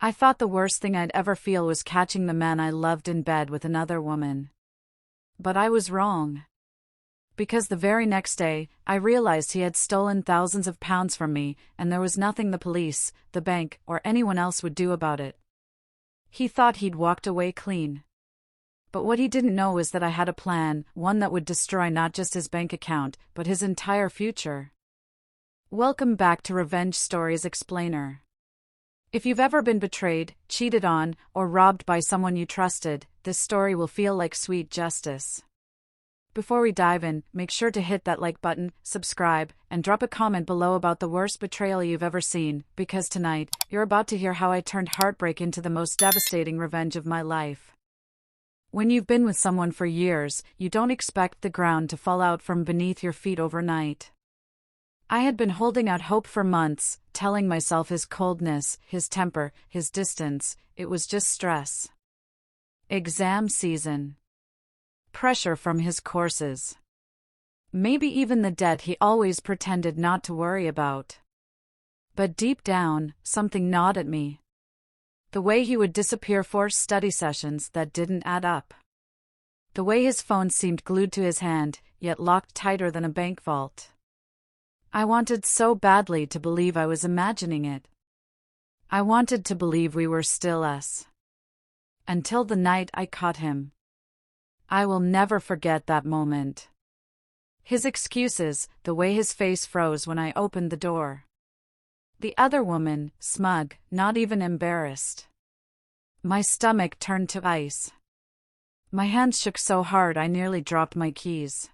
I thought the worst thing I'd ever feel was catching the man I loved in bed with another woman. But I was wrong. Because the very next day, I realized he had stolen thousands of pounds from me, and there was nothing the police, the bank, or anyone else would do about it. He thought he'd walked away clean. But what he didn't know is that I had a plan, one that would destroy not just his bank account, but his entire future. Welcome back to Revenge Stories Explainer. If you've ever been betrayed, cheated on, or robbed by someone you trusted, this story will feel like sweet justice. Before we dive in, make sure to hit that like button, subscribe, and drop a comment below about the worst betrayal you've ever seen, because tonight, you're about to hear how I turned heartbreak into the most devastating revenge of my life. When you've been with someone for years, you don't expect the ground to fall out from beneath your feet overnight. I had been holding out hope for months, telling myself his coldness, his temper, his distance, it was just stress. Exam season. Pressure from his courses. Maybe even the debt he always pretended not to worry about. But deep down, something gnawed at me. The way he would disappear for study sessions that didn't add up. The way his phone seemed glued to his hand, yet locked tighter than a bank vault. I wanted so badly to believe I was imagining it. I wanted to believe we were still us. Until the night I caught him. I will never forget that moment. His excuses, the way his face froze when I opened the door. The other woman, smug, not even embarrassed. My stomach turned to ice. My hands shook so hard I nearly dropped my keys.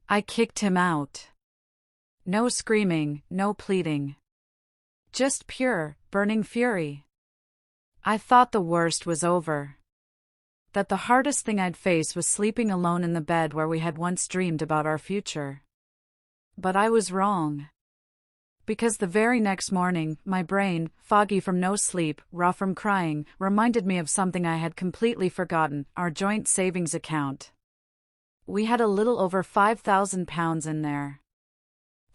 I kicked him out. No screaming, no pleading. Just pure, burning fury. I thought the worst was over. That the hardest thing I'd face was sleeping alone in the bed where we had once dreamed about our future. But I was wrong. Because the very next morning, my brain, foggy from no sleep, raw from crying, reminded me of something I had completely forgotten, our joint savings account. We had a little over £5,000 in there.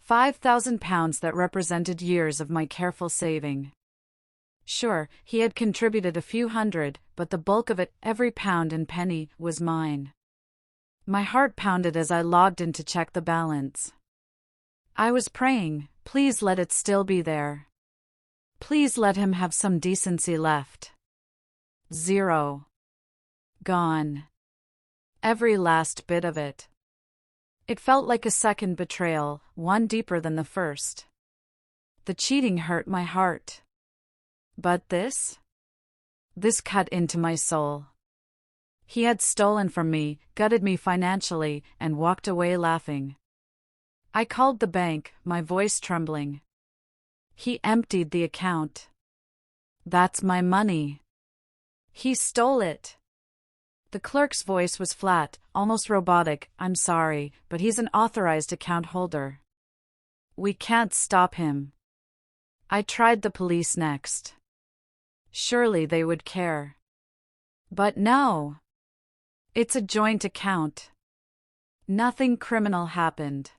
£5,000 that represented years of my careful saving. Sure, he had contributed a few hundred, but the bulk of it, every pound and penny, was mine. My heart pounded as I logged in to check the balance. I was praying, please let it still be there. Please let him have some decency left. 0. Gone. Every last bit of it. It felt like a second betrayal, one deeper than the first. The cheating hurt my heart. But this? This cut into my soul. He had stolen from me, gutted me financially, and walked away laughing. I called the bank, my voice trembling. He emptied the account. That's my money. He stole it. The clerk's voice was flat, almost robotic. I'm sorry, but he's an authorized account holder. We can't stop him. I tried the police next. Surely they would care. But no. It's a joint account. Nothing criminal happened.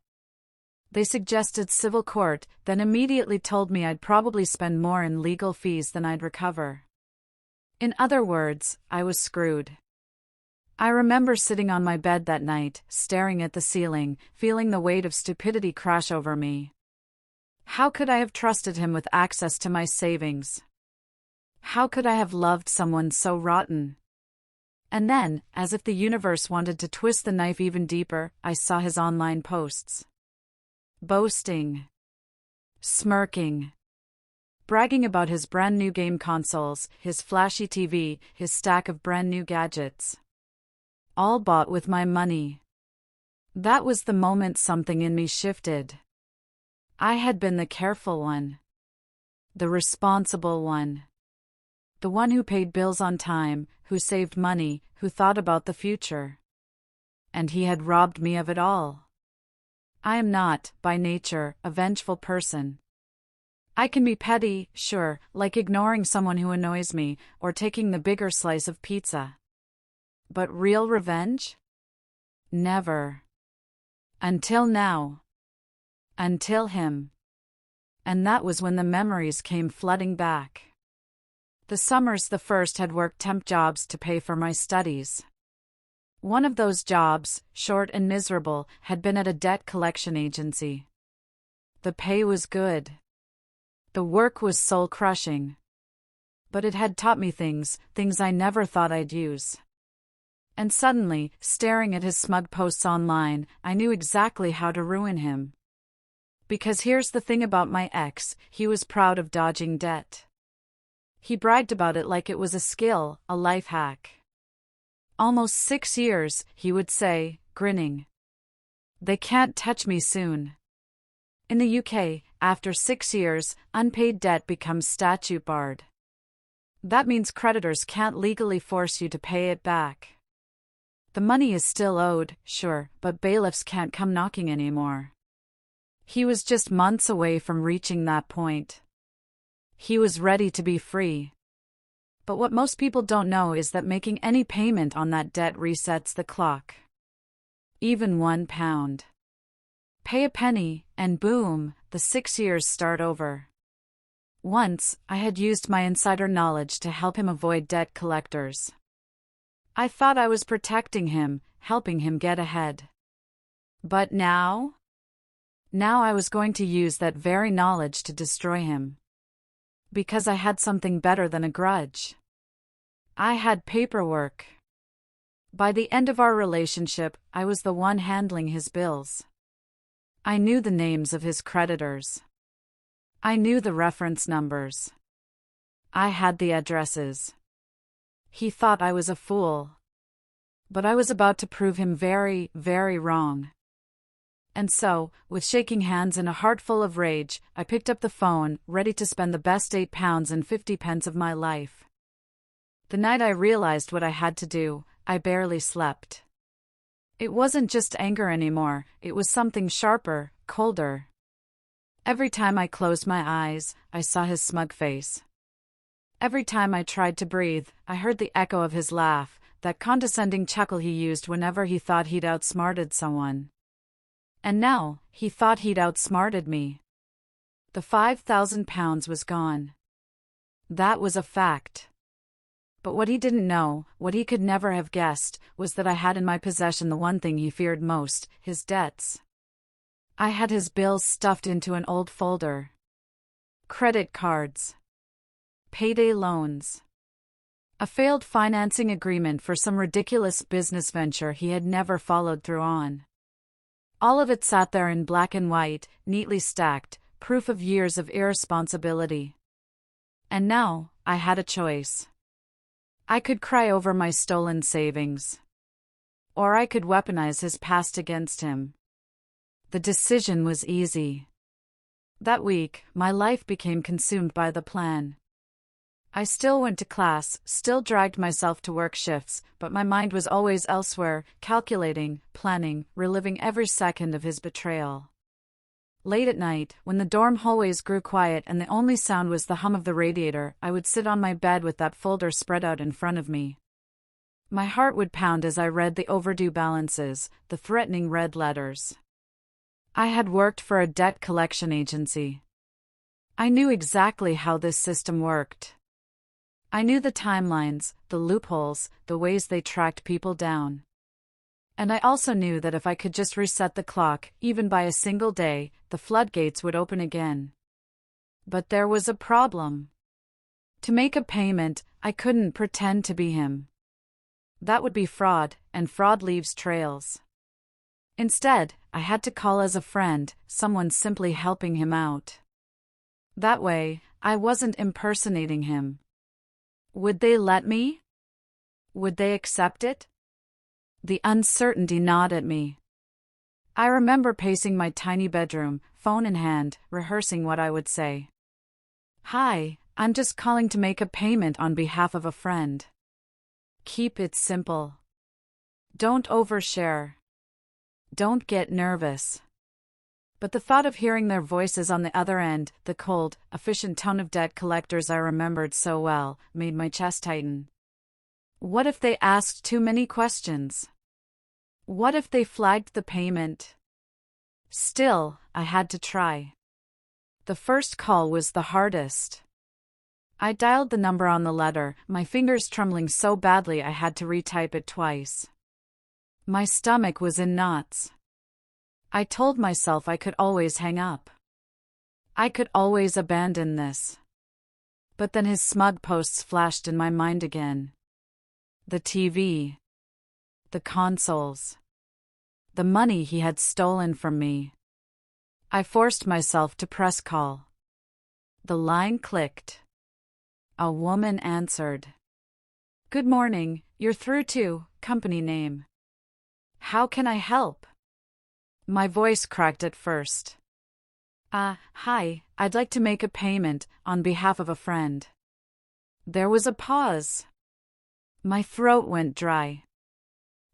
They suggested civil court, then immediately told me I'd probably spend more in legal fees than I'd recover. In other words, I was screwed. I remember sitting on my bed that night, staring at the ceiling, feeling the weight of stupidity crash over me. How could I have trusted him with access to my savings? How could I have loved someone so rotten? And then, as if the universe wanted to twist the knife even deeper, I saw his online posts. Boasting. Smirking. Bragging about his brand new game consoles, his flashy TV, his stack of brand new gadgets. All bought with my money. That was the moment something in me shifted. I had been the careful one. The responsible one. The one who paid bills on time, who saved money, who thought about the future. And he had robbed me of it all. I am not, by nature, a vengeful person. I can be petty, sure, like ignoring someone who annoys me, or taking the bigger slice of pizza. But real revenge? Never. Until now. Until him. And that was when the memories came flooding back. The summers the first had worked temp jobs to pay for my studies. One of those jobs, short and miserable, had been at a debt collection agency. The pay was good. The work was soul-crushing. But it had taught me things I never thought I'd use. And suddenly, staring at his smug posts online, I knew exactly how to ruin him. Because here's the thing about my ex, he was proud of dodging debt. He bragged about it like it was a skill, a life hack. Almost 6 years, he would say, grinning. They can't touch me soon. In the UK, after 6 years, unpaid debt becomes statute barred. That means creditors can't legally force you to pay it back. The money is still owed, sure, but bailiffs can't come knocking anymore. He was just months away from reaching that point. He was ready to be free. But what most people don't know is that making any payment on that debt resets the clock. Even £1. Pay a penny, and boom, the 6 years start over. Once, I had used my insider knowledge to help him avoid debt collectors. I thought I was protecting him, helping him get ahead. But now? Now I was going to use that very knowledge to destroy him. Because I had something better than a grudge. I had paperwork. By the end of our relationship, I was the one handling his bills. I knew the names of his creditors. I knew the reference numbers. I had the addresses. He thought I was a fool. But I was about to prove him very, very wrong. And so, with shaking hands and a heart full of rage, I picked up the phone, ready to spend the best £8.50 of my life. The night I realized what I had to do, I barely slept. It wasn't just anger anymore, it was something sharper, colder. Every time I closed my eyes, I saw his smug face. Every time I tried to breathe, I heard the echo of his laugh, that condescending chuckle he used whenever he thought he'd outsmarted someone. And now, he thought he'd outsmarted me. The £5,000 was gone. That was a fact. But what he didn't know, what he could never have guessed, was that I had in my possession the one thing he feared most, his debts. I had his bills stuffed into an old folder. Credit cards. Payday loans. A failed financing agreement for some ridiculous business venture he had never followed through on. All of it sat there in black and white, neatly stacked, proof of years of irresponsibility. And now, I had a choice. I could cry over my stolen savings. Or I could weaponize his past against him. The decision was easy. That week, my life became consumed by the plan. I still went to class, still dragged myself to work shifts, but my mind was always elsewhere, calculating, planning, reliving every second of his betrayal. Late at night, when the dorm hallways grew quiet and the only sound was the hum of the radiator, I would sit on my bed with that folder spread out in front of me. My heart would pound as I read the overdue balances, the threatening red letters. I had worked for a debt collection agency. I knew exactly how this system worked. I knew the timelines, the loopholes, the ways they tracked people down. And I also knew that if I could just reset the clock, even by a single day, the floodgates would open again. But there was a problem. To make a payment, I couldn't pretend to be him. That would be fraud, and fraud leaves trails. Instead, I had to call as a friend, someone simply helping him out. That way, I wasn't impersonating him. Would they let me? Would they accept it? The uncertainty gnawed at me. I remember pacing my tiny bedroom, phone in hand, rehearsing what I would say. "Hi, I'm just calling to make a payment on behalf of a friend." Keep it simple. Don't overshare. Don't get nervous. But the thought of hearing their voices on the other end, the cold, efficient tone of debt collectors I remembered so well, made my chest tighten. What if they asked too many questions? What if they flagged the payment? Still, I had to try. The first call was the hardest. I dialed the number on the letter, my fingers trembling so badly I had to retype it twice. My stomach was in knots. I told myself I could always hang up. I could always abandon this. But then his smug posts flashed in my mind again. The TV. The consoles. The money he had stolen from me. I forced myself to press call. The line clicked. A woman answered. "Good morning, you're through to company name. How can I help?" My voice cracked at first. Hi, I'd like to make a payment on behalf of a friend." There was a pause. My throat went dry.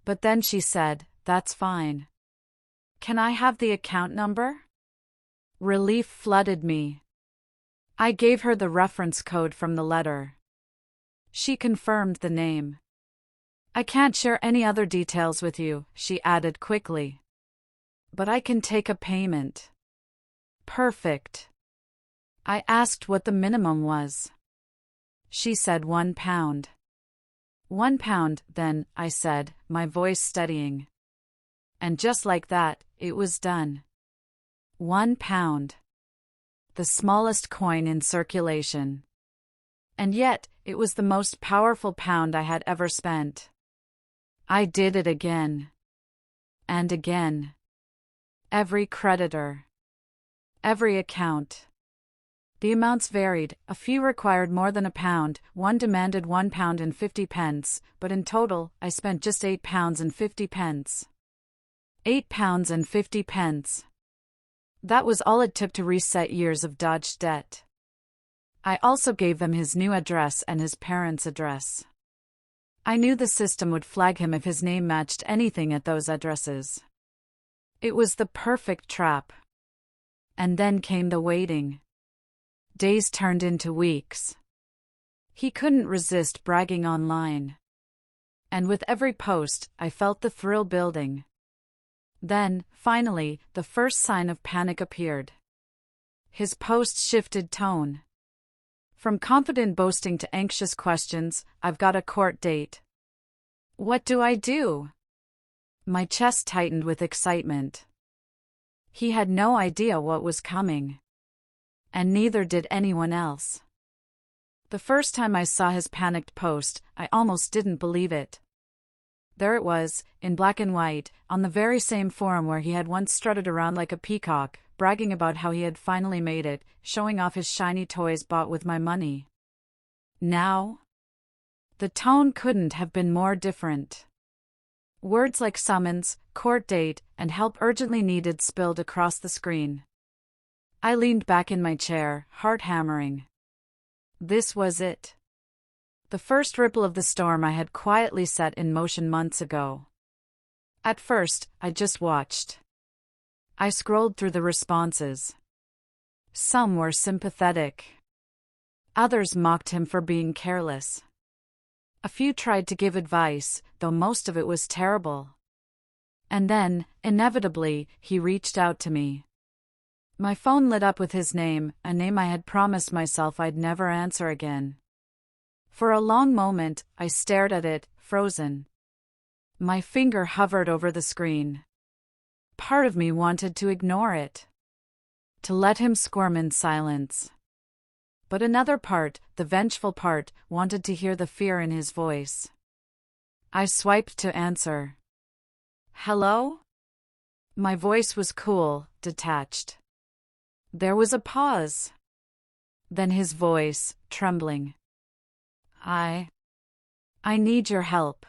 But then she said, "That's fine. Can I have the account number?" Relief flooded me. I gave her the reference code from the letter. She confirmed the name. "I can't share any other details with you," she added quickly. "But I can take a payment." Perfect. I asked what the minimum was. She said £1. £1 then, I said, my voice steadying. And just like that, it was done. £1. The smallest coin in circulation. And yet, it was the most powerful pound I had ever spent. I did it again. And again. Every creditor. Every account. The amounts varied, a few required more than £1, one demanded £1.50, but in total, I spent just £8.50. £8.50. That was all it took to reset years of dodged debt. I also gave them his new address and his parents' address. I knew the system would flag him if his name matched anything at those addresses. It was the perfect trap. And then came the waiting. Days turned into weeks. He couldn't resist bragging online. And with every post, I felt the thrill building. Then, finally, the first sign of panic appeared. His post shifted tone. From confident boasting to anxious questions, "I've got a court date." What do I do? My chest tightened with excitement. He had no idea what was coming. And neither did anyone else. The first time I saw his panicked post, I almost didn't believe it. There it was, in black and white, on the very same forum where he had once strutted around like a peacock, bragging about how he had finally made it, showing off his shiny toys bought with my money. Now? The tone couldn't have been more different. Words like summons, court date, and help urgently needed spilled across the screen. I leaned back in my chair, heart hammering. This was it. The first ripple of the storm I had quietly set in motion months ago. At first, I just watched. I scrolled through the responses. Some were sympathetic. Others mocked him for being careless. A few tried to give advice, though most of it was terrible. And then, inevitably, he reached out to me. My phone lit up with his name, a name I had promised myself I'd never answer again. For a long moment, I stared at it, frozen. My finger hovered over the screen. Part of me wanted to ignore it. To let him squirm in silence. But another part, the vengeful part, wanted to hear the fear in his voice. I swiped to answer. Hello? My voice was cool, detached. There was a pause. Then his voice, trembling. I need your help.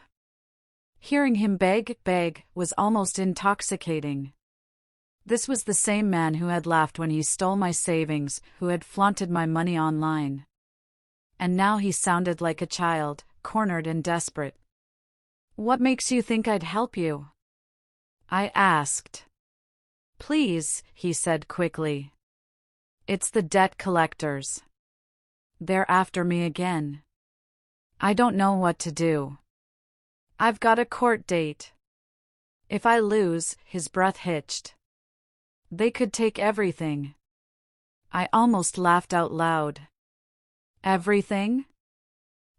Hearing him beg, was almost intoxicating. This was the same man who had laughed when he stole my savings, who had flaunted my money online. And now he sounded like a child, cornered and desperate. What makes you think I'd help you? I asked. Please, he said quickly. It's the debt collectors. They're after me again. I don't know what to do. I've got a court date. If I lose, his breath hitched. They could take everything. I almost laughed out loud. Everything?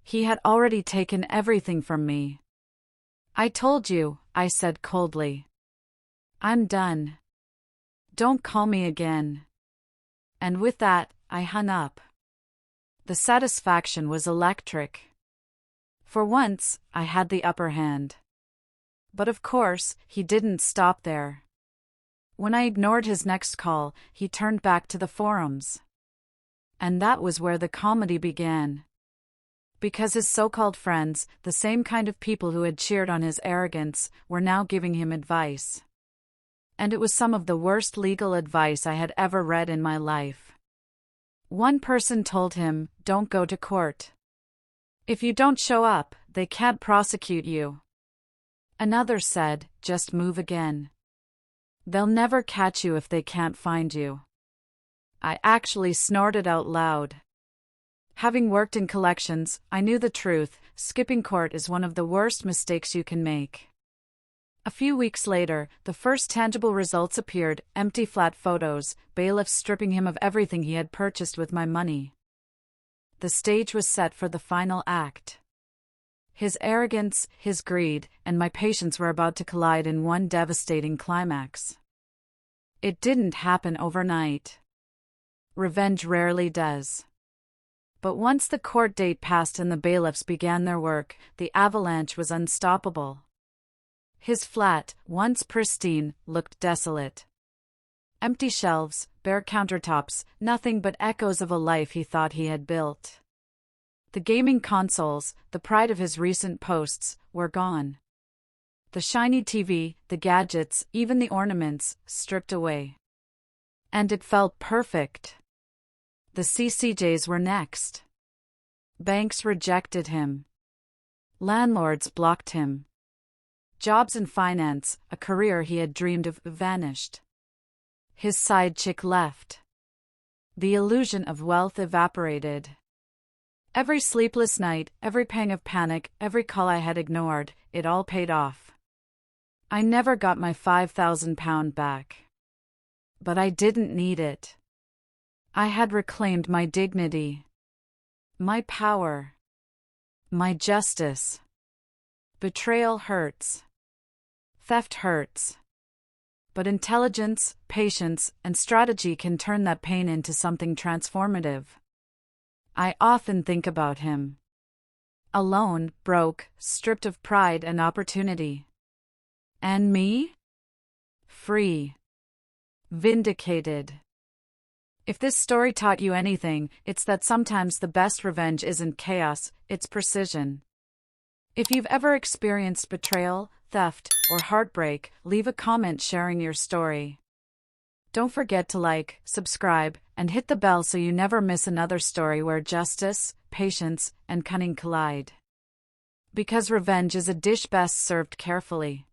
He had already taken everything from me. I told you, I said coldly. I'm done. Don't call me again. And with that, I hung up. The satisfaction was electric. For once, I had the upper hand. But of course, he didn't stop there. When I ignored his next call, he turned back to the forums. And that was where the comedy began. Because his so-called friends, the same kind of people who had cheered on his arrogance, were now giving him advice. And it was some of the worst legal advice I had ever read in my life. One person told him, "Don't go to court. If you don't show up, they can't prosecute you." Another said, "Just move again. They'll never catch you if they can't find you." I actually snorted out loud. Having worked in collections, I knew the truth: skipping court is one of the worst mistakes you can make. A few weeks later, the first tangible results appeared: empty flat photos, bailiffs stripping him of everything he had purchased with my money. The stage was set for the final act. His arrogance, his greed, and my patience were about to collide in one devastating climax. It didn't happen overnight. Revenge rarely does. But once the court date passed and the bailiffs began their work, the avalanche was unstoppable. His flat, once pristine, looked desolate. Empty shelves, bare countertops, nothing but echoes of a life he thought he had built. The gaming consoles, the pride of his recent posts, were gone. The shiny TV, the gadgets, even the ornaments, stripped away. And it felt perfect. The CCJs were next. Banks rejected him. Landlords blocked him. Jobs in finance, a career he had dreamed of, vanished. His side chick left. The illusion of wealth evaporated. Every sleepless night, every pang of panic, every call I had ignored, it all paid off. I never got my £5,000 back. But I didn't need it. I had reclaimed my dignity, my power, my justice. Betrayal hurts. Theft hurts. But intelligence, patience, and strategy can turn that pain into something transformative. I often think about him. Alone, broke, stripped of pride and opportunity. And me? Free. Vindicated. If this story taught you anything, it's that sometimes the best revenge isn't chaos, it's precision. If you've ever experienced betrayal, theft, or heartbreak, leave a comment sharing your story. Don't forget to like, subscribe, and hit the bell so you never miss another story where justice, patience, and cunning collide. Because revenge is a dish best served carefully.